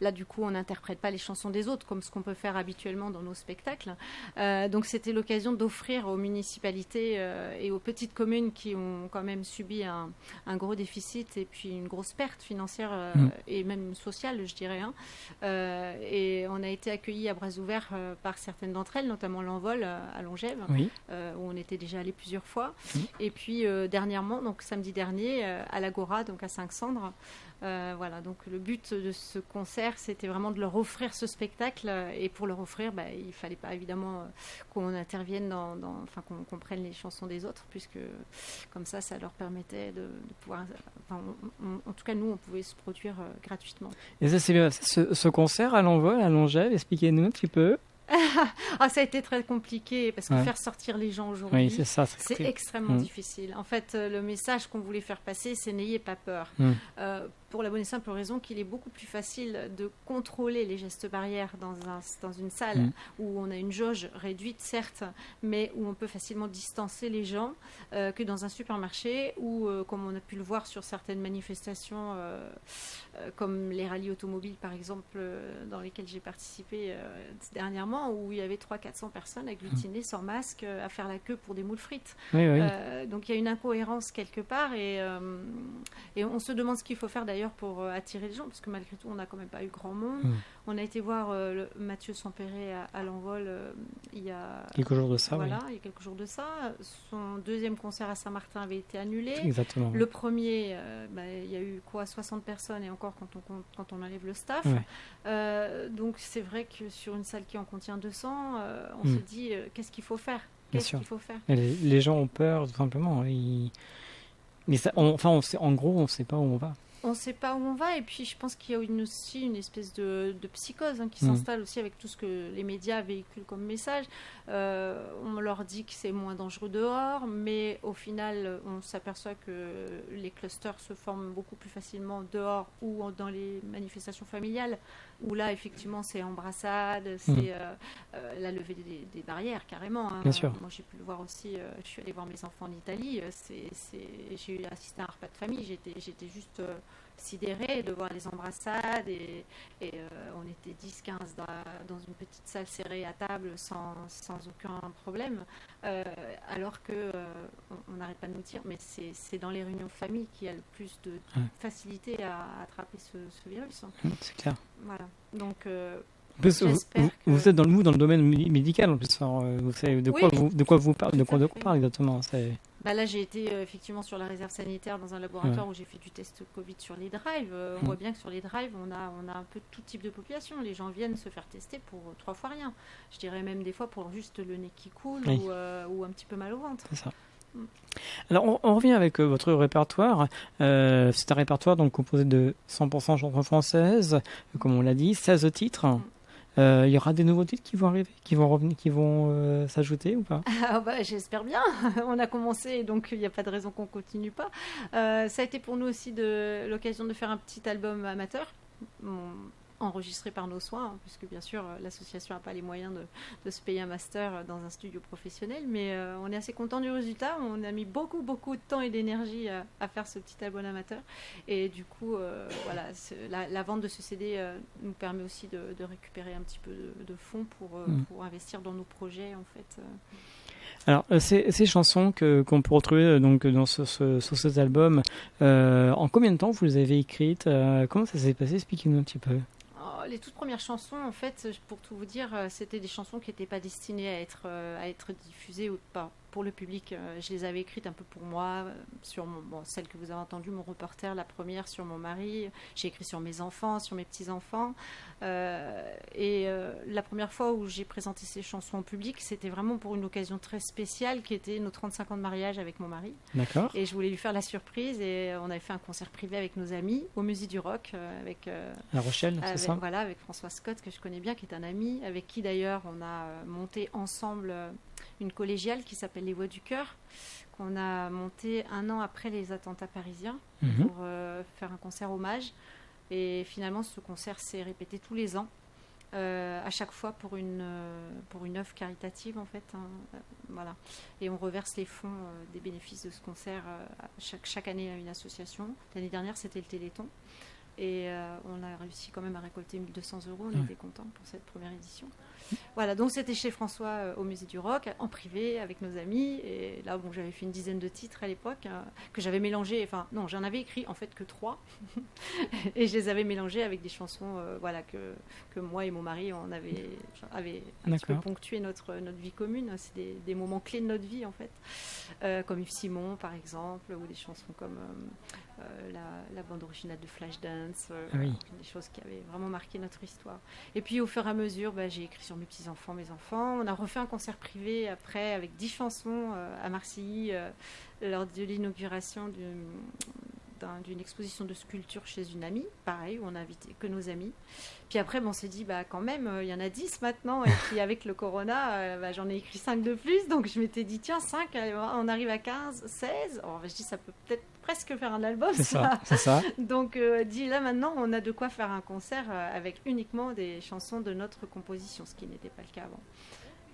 là du coup on n'interprète pas les chansons des autres comme ce qu'on peut faire habituellement dans nos spectacles. Donc c'était l'occasion d'offrir aux municipalités et aux petites communes qui ont quand même subi un gros déficit et puis une grosse perte financière et même sociale je dirais. Et on a été accueillis à bras ouverts par certaines d'entre elles, notamment l'Envol à Longève. Oui. Où on était déjà allé plusieurs fois. Et puis dernièrement, donc samedi dernier, à l'Agora, donc à Saint-Cendres. Voilà, donc le but de ce concert, c'était vraiment de leur offrir ce spectacle. Et pour leur offrir, il ne fallait pas évidemment qu'on intervienne enfin qu'on comprenne les chansons des autres, puisque comme ça leur permettait de pouvoir... en tout cas, nous, on pouvait se produire gratuitement. Et ça, c'est bien. Ce concert à l'Envol, à Longève, expliquez-nous un petit peu. Ça a été très compliqué parce que faire sortir les gens aujourd'hui, oui, c'est extrêmement difficile. En fait, le message qu'on voulait faire passer, c'est n'ayez pas peur. Pour la bonne et simple raison qu'il est beaucoup plus facile de contrôler les gestes barrières dans une salle où on a une jauge réduite, certes, mais où on peut facilement distancer les gens que dans un supermarché où, comme on a pu le voir sur certaines manifestations, comme les rallyes automobiles, par exemple, dans lesquels j'ai participé dernièrement, où il y avait 300-400 personnes agglutinées sans masque à faire la queue pour des moules frites. Oui. Donc il y a une incohérence quelque part et on se demande ce qu'il faut faire d'ailleurs pour attirer les gens, parce que malgré tout on n'a quand même pas eu grand monde. On a été voir Mathieu Sampéré à l'Envol il y a quelques jours de ça. Il y a quelques jours de ça. Son deuxième concert à Saint-Martin avait été annulé. Exactement. Le premier, il y a eu 60 personnes et encore quand on enlève le staff. Donc c'est vrai que sur une salle qui en contient 200, on se dit qu'est-ce qu'il faut faire. Les gens ont peur tout simplement. Mais ça, on sait, en gros, on ne sait pas où on va. On ne sait pas où on va, et puis je pense qu'il y a aussi une espèce de psychose qui s'installe aussi avec tout ce que les médias véhiculent comme message. On leur dit que c'est moins dangereux dehors, mais au final, on s'aperçoit que les clusters se forment beaucoup plus facilement dehors ou dans les manifestations familiales, où là, effectivement, c'est embrassade, c'est la levée des barrières, carrément. Bien sûr. Moi, j'ai pu le voir aussi, je suis allée voir mes enfants en Italie, j'ai assisté à un repas de famille, j'étais juste... sidérée de voir les embrassades et on était 10-15 dans une petite salle serrée à table sans aucun problème, alors que on n'arrête pas de nous dire mais c'est dans les réunions de famille qu'il y a le plus de facilité à attraper ce virus. C'est clair. Voilà, donc vous êtes dans le domaine médical en plus, vous savez de quoi vous parlez exactement. Là, j'ai été effectivement sur la réserve sanitaire dans un laboratoire où j'ai fait du test Covid sur les drives. On voit bien que sur les drives, on a un peu tout type de population. Les gens viennent se faire tester pour 3 fois rien. Je dirais même des fois pour juste le nez qui coule ou un petit peu mal au ventre. C'est ça. Alors, on revient avec votre répertoire. C'est un répertoire donc composé de 100% chansons françaises, comme on l'a dit, 16 titres. Il y aura des nouveaux titres qui vont arriver, qui vont s'ajouter ou pas? J'espère bien. On a commencé, donc il n'y a pas de raison qu'on continue pas. Ça a été pour nous aussi l'occasion de faire un petit album amateur. Enregistré par nos soins, puisque bien sûr l'association n'a pas les moyens de se payer un master dans un studio professionnel, mais on est assez content du résultat. On a mis beaucoup de temps et d'énergie à faire ce petit album amateur, et du coup la vente de ce CD nous permet aussi de récupérer un petit peu de fonds pour investir dans nos projets en fait. Alors, ces chansons qu'on peut retrouver donc sur cet album, en combien de temps vous les avez écrites? Comment ça s'est passé? Expliquez-nous un petit peu. Les toutes premières chansons, en fait, pour tout vous dire, c'était des chansons qui n'étaient pas destinées à être diffusées ou pas pour le public. Je les avais écrites un peu pour moi, sur celle que vous avez entendue, mon reporter, la première sur mon mari. J'ai écrit sur mes enfants, sur mes petits-enfants. La première fois où j'ai présenté ces chansons au public, c'était vraiment pour une occasion très spéciale qui était nos 35 ans de mariage avec mon mari. D'accord. Et je voulais lui faire la surprise et on avait fait un concert privé avec nos amis au Musée du Rock avec La Rochelle, c'est ça? Voilà, avec François Scott que je connais bien, qui est un ami, avec qui d'ailleurs on a monté ensemble une collégiale qui s'appelle Les Voix du Cœur, qu'on a monté 1 an après les attentats parisiens pour faire un concert hommage. Et finalement, ce concert s'est répété tous les ans. à chaque fois pour une œuvre caritative en fait. Voilà. Et on reverse les fonds des bénéfices de ce concert chaque année à une association. L'année dernière, c'était le Téléthon. Et on a réussi quand même à récolter 1 200 €. On était contents pour cette première édition. Voilà, donc c'était chez François au Musée du Rock, en privé, avec nos amis. Et là, bon, j'avais fait une dizaine de titres à l'époque, que j'avais mélangés. Enfin, non, j'en avais écrit en fait que 3. Et je les avais mélangés avec des chansons voilà, que moi et mon mari, on avait un petit peu ponctué notre vie commune. C'est des moments clés de notre vie, en fait. Comme Yves Simon, par exemple, ou des chansons comme la bande originale de Flashdance. Des choses qui avaient vraiment marqué notre histoire. Et puis, au fur et à mesure, j'ai écrit sur mes petits-enfants, mes enfants. On a refait un concert privé après avec 10 chansons à Marseille lors de l'inauguration d'une exposition de sculpture chez une amie. Pareil, où on a invité que nos amis. Puis après, on s'est dit, quand même, il y en a 10 maintenant. Et puis avec le corona, j'en ai écrit 5 de plus. Donc je m'étais dit, tiens, 5, on arrive à 15, 16. Alors, je dis, ça peut peut-être presque faire un album. C'est ça. Donc là maintenant, on a de quoi faire un concert avec uniquement des chansons de notre composition, ce qui n'était pas le cas avant.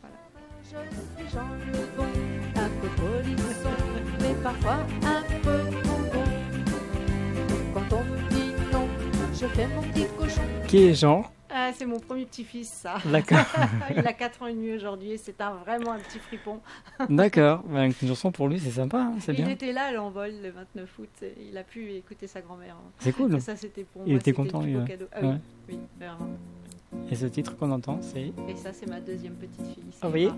Voilà. Je suis Jean le Bon, un peu polisson, mais parfois un peu bonbon. Quand on me dit non, je fais mon petit cochon. Qui est Jean? C'est mon premier petit-fils, ça. D'accord. Il a 4 ans et demi aujourd'hui et c'est vraiment un petit fripon. D'accord. Une chanson pour lui, c'est sympa, c'est bien. Il était là à l'envol le 29 août. Il a pu écouter sa grand-mère. C'est cool. Et ça, c'était pour moi. Il était content. Le plus beau cadeau. Ah oui, vraiment. Et ce titre qu'on entend, c'est... Et ça, c'est ma deuxième petite fille. Ah oui.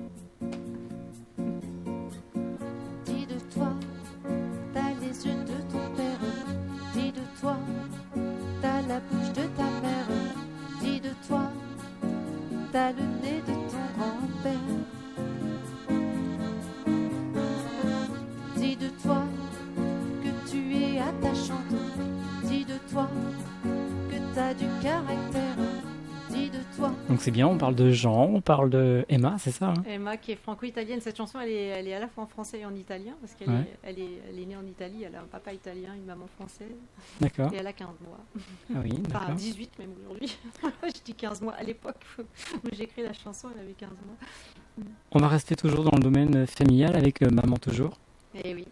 Dis de toi, t'as les yeux de ton père. Dis de toi, t'as la bouche de ta mère. Dis de toi, t'as le nez de ton grand-père. Dis de toi que tu es attachante. Dis de toi que t'as du caractère. Dis de toi. Donc c'est bien, on parle de Jean, on parle de Emma, c'est ça, hein? Emma qui est franco-italienne. Cette chanson, elle est à la fois en français et en italien, parce qu'elle elle est née en Italie. Elle a un papa italien, une maman française. D'accord. Et elle a 15 mois. Ah oui, d'accord. Enfin, 18 même aujourd'hui. Je dis 15 mois. À l'époque où j'ai écrit la chanson, elle avait 15 mois. On va rester toujours dans le domaine familial avec Maman Toujours. Eh oui.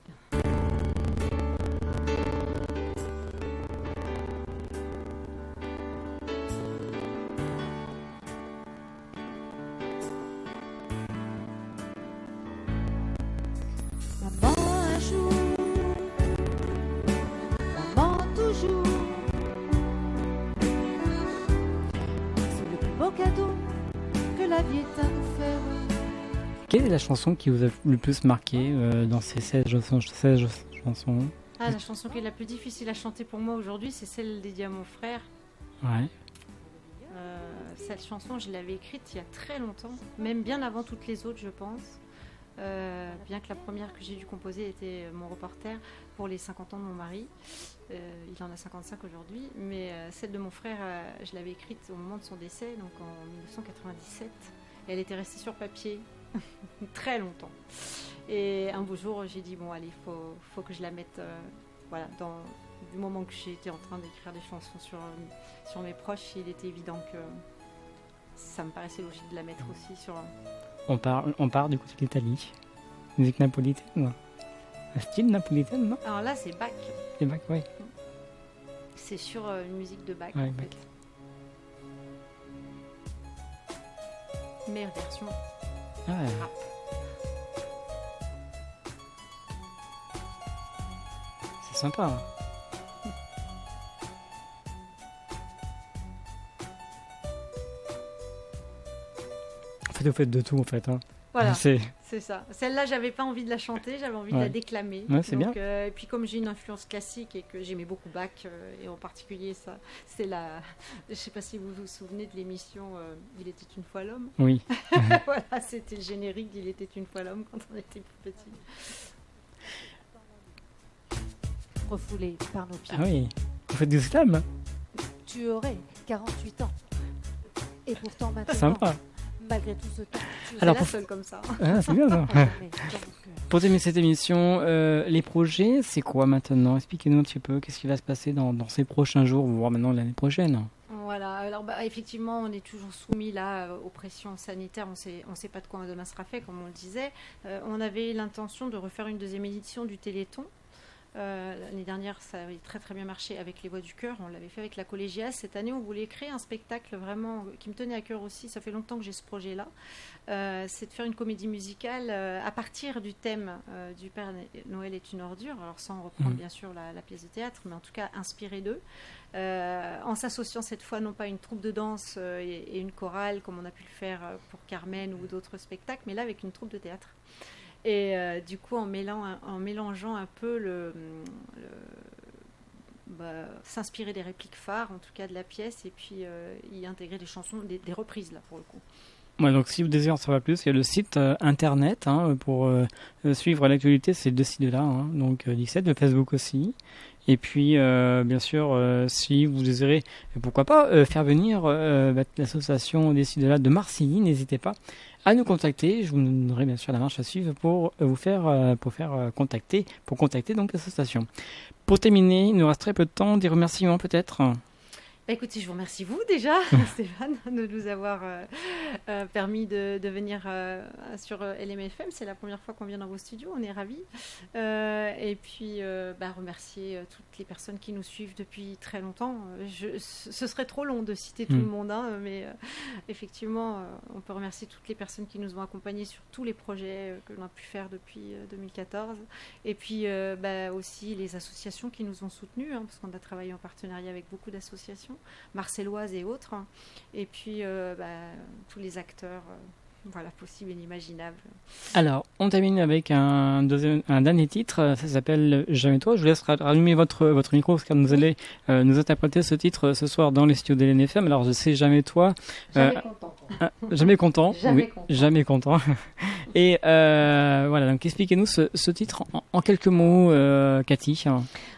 Maman un jour, maman toujours. C'est le plus beau cadeau que la vie est à nous faire. Quelle est la chanson qui vous a le plus marqué dans ces 16 chansons? La chanson qui est la plus difficile à chanter pour moi aujourd'hui, c'est celle dédiée à mon frère. Ouais. Cette chanson, je l'avais écrite il y a très longtemps, même bien avant toutes les autres, je pense. Bien que la première que j'ai dû composer était Mon reporter pour les 50 ans de mon mari. Il en a 55 aujourd'hui, mais celle de mon frère, je l'avais écrite au moment de son décès, donc en 1997. Et elle était restée sur papier très longtemps. Et un beau jour, j'ai dit, bon allez, faut que je la mette, voilà, du moment que j'étais en train d'écrire des chansons sur mes proches, il était évident que ça me paraissait logique de la mettre aussi sur... On part du côté de l'Italie. Musique napolitaine, un style napolitain, non? Alors là, c'est Bach. C'est Bach, oui. C'est sur une musique de Bach, Ouais, en Bach. fait. Meilleure version Ah ouais. rap. C'est sympa. Hein. En fait, vous faites de tout, en fait. Hein. Voilà, C'est... c'est ça. Celle-là, j'avais pas envie de la chanter, j'avais envie de la déclamer. Ouais, c'est Donc, bien. Et puis comme j'ai une influence classique et que j'aimais beaucoup Bach, et en particulier ça, c'est la... Je sais pas si vous vous souvenez de l'émission Il était une fois l'homme. Oui. Voilà, c'était le générique d'Il était une fois l'homme quand on était plus petit. Refoulé par nos pieds. Ah oui. Vous faites du slam? Tu aurais 48 ans. Et pourtant maintenant, Sympa. malgré tout ce temps, tu Alors, C'est la pour- seule comme ça. Ah, c'est bien, ça. jamais. Donc, Pour terminer cette émission, les projets, c'est quoi maintenant? Expliquez-nous un petit peu, qu'est-ce qui va se passer dans ces prochains jours, voire maintenant l'année prochaine? Voilà, alors effectivement, on est toujours soumis là aux pressions sanitaires, on sait pas de quoi demain sera fait, comme on le disait. On avait l'intention de refaire une deuxième édition du Téléthon. L'année dernière, ça avait très très bien marché avec les Voix du Cœur, on l'avait fait avec la collégiale. Cette année, on voulait créer un spectacle vraiment qui me tenait à cœur aussi, ça fait longtemps que j'ai ce projet-là. C'est de faire une comédie musicale à partir du thème du Père Noël est une ordure, alors sans reprendre bien sûr la pièce de théâtre, mais en tout cas inspiré d'eux, en s'associant cette fois non pas à une troupe de danse et une chorale comme on a pu le faire pour Carmen ou d'autres spectacles, mais là avec une troupe de théâtre. Et du coup, en mélangeant un peu s'inspirer des répliques phares, en tout cas de la pièce, et puis y intégrer des chansons, des reprises là pour le coup. Ouais, donc si vous désirez en savoir plus, il y a le site internet pour suivre l'actualité, c'est de ci de là, donc 17, le Facebook aussi. Et puis, bien sûr, si vous désirez, pourquoi pas, faire venir l'association des ci de là de Marcilly, n'hésitez pas à nous contacter. Je vous donnerai bien sûr la marche à suivre pour contacter donc l'association. Pour terminer, il nous reste très peu de temps, des remerciements peut-être. Écoutez, je vous remercie vous déjà, Stéphane, de nous avoir permis de venir sur LMFM. C'est la première fois qu'on vient dans vos studios, on est ravis. Et puis, remercier toutes les personnes qui nous suivent depuis très longtemps. Ce serait trop long de citer tout le monde, mais effectivement, on peut remercier toutes les personnes qui nous ont accompagnés sur tous les projets que l'on a pu faire depuis 2014. Et puis, aussi les associations qui nous ont soutenus, parce qu'on a travaillé en partenariat avec beaucoup d'associations marcelloises et autres, et puis tous les acteurs possibles et inimaginables. Alors, on termine avec un dernier titre, ça s'appelle Jamais toi. Je vous laisse rallumer votre micro parce que vous allez nous interpréter ce titre ce soir dans les studios de l'NFM. Alors, je sais Jamais toi. Jamais content. Jamais content. Et voilà, donc expliquez-nous ce titre en quelques mots, Cathy.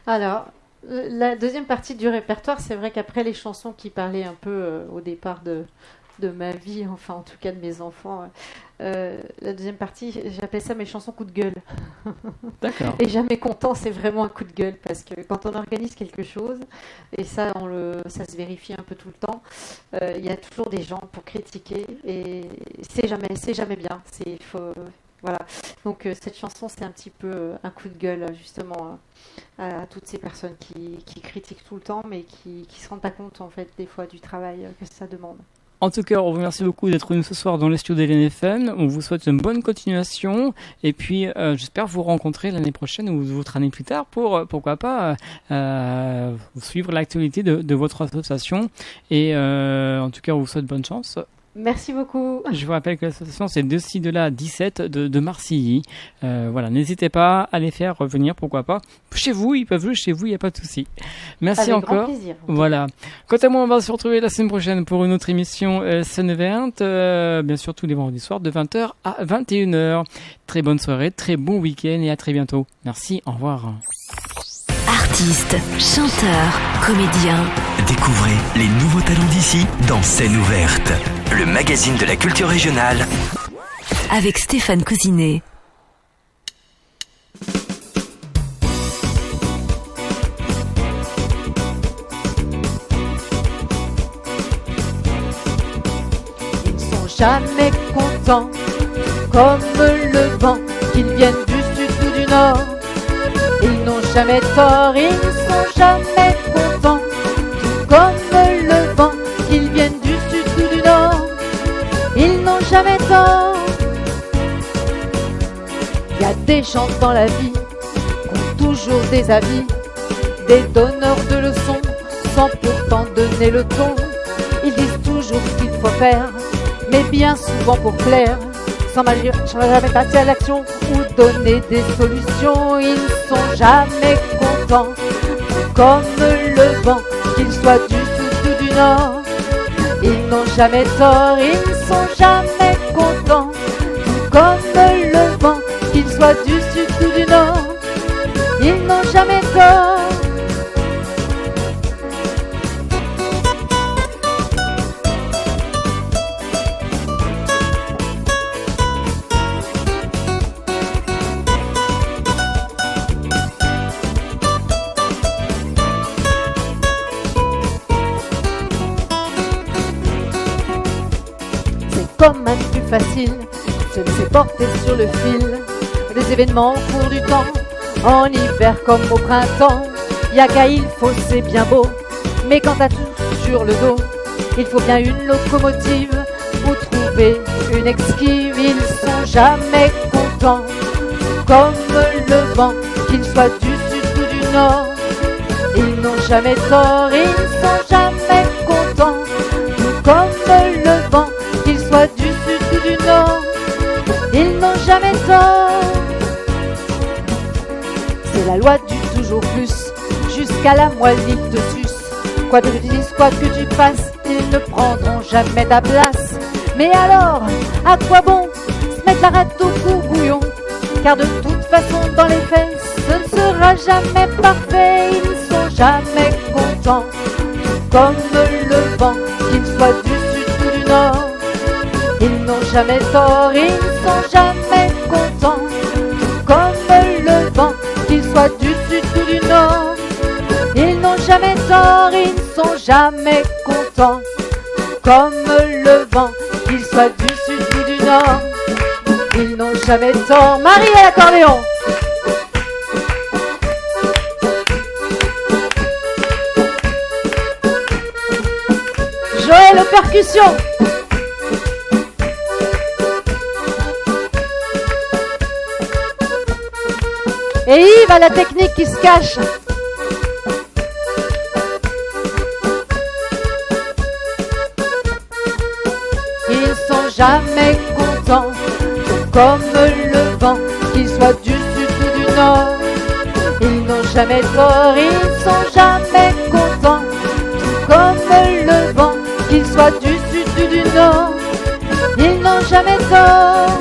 Alors, la deuxième partie du répertoire, c'est vrai qu'après les chansons qui parlaient un peu au départ de ma vie, enfin en tout cas de mes enfants, la deuxième partie, j'appelle ça mes chansons coup de gueule. D'accord. Et Jamais content, c'est vraiment un coup de gueule parce que quand on organise quelque chose, et ça se vérifie un peu tout le temps, il y a toujours des gens pour critiquer et c'est jamais bien. Voilà. Donc cette chanson, c'est un petit peu un coup de gueule justement à toutes ces personnes qui critiquent tout le temps, mais qui se rendent pas compte en fait des fois du travail que ça demande. En tout cas, on vous remercie beaucoup d'être venu ce soir dans les studios de l'NFM. On vous souhaite une bonne continuation et puis j'espère vous rencontrer l'année prochaine ou votre année plus tard pour pourquoi pas suivre l'actualité de votre association. Et en tout cas, on vous souhaite bonne chance. Merci beaucoup. Je vous rappelle que l'association c'est de ci de là 17 de Marcilly. Voilà, n'hésitez pas à les faire revenir, pourquoi pas. Chez vous, ils peuvent jouer chez vous, il n'y a pas de souci. Merci avec encore. Grand plaisir. Voilà. Quant à moi, on va se retrouver la semaine prochaine pour une autre émission Scène Verte, bien sûr tous les vendredis soirs de 20h à 21h. Très bonne soirée, très bon week-end et à très bientôt. Merci, au revoir. Artistes, chanteurs, comédiens. Découvrez les nouveaux talents d'ici dans Scène ouverte, le magazine de la culture régionale. Avec Stéphane Cousinet. Ils sont jamais contents, comme le vent, qu'ils viennent du sud ou du nord. Ils n'ont jamais tort, ils ne sont jamais contents, tout comme le vent, qu'ils viennent du sud ou du nord. Ils n'ont jamais tort. Il y a des gens dans la vie qui ont toujours des avis, des donneurs de leçons, sans pourtant donner le ton. Ils disent toujours ce qu'il faut faire, mais bien souvent pour plaire, sans jamais passer à l'action ou donner des solutions. Ils ne sont jamais contents, comme le vent, qu'ils soient du sud ou du nord. Ils n'ont jamais tort, ils ne sont jamais contents, comme le vent, qu'ils soient du sud ou du nord. Ils n'ont jamais tort. comme un plus facile, se laisser porter sur le fil des événements au cours du temps. En hiver comme au printemps, y a qu'à il faut, c'est bien beau. Mais quand t'as tout sur le dos, il faut bien une locomotive pour trouver une esquive. Ils sont jamais contents, comme le vent, qu'il soit du sud ou du nord. Ils n'ont jamais tort, ils sont jamais contents, comme le vent, qu'il soit du sud ou du nord. Ils n'ont jamais tort. C'est la loi du toujours plus, jusqu'à la moelle ils te sucent. Quoi que tu dises, quoi que tu fasses, ils ne prendront jamais ta place. Mais alors, à quoi bon se mettre la rate au courbouillon? Car de toute façon, dans les faits, ce ne sera jamais parfait. Ils sont jamais contents, comme le vent, qu'il soit du sud ou du nord. Ils n'ont jamais tort, ils sont jamais contents, comme le vent, qu'il soit du sud ou du nord. Ils n'ont jamais tort, ils ne sont jamais contents, comme le vent, qu'il soit du sud ou du nord. Ils n'ont jamais tort. Marie à l'accordéon. Joël aux percussions. Et Yves à la technique qui se cache. Ils sont jamais contents, comme le vent, qu'il soit du sud ou du nord. Ils n'ont jamais tort, ils sont jamais contents, comme le vent, qu'il soit du sud ou du nord. Ils n'ont jamais tort.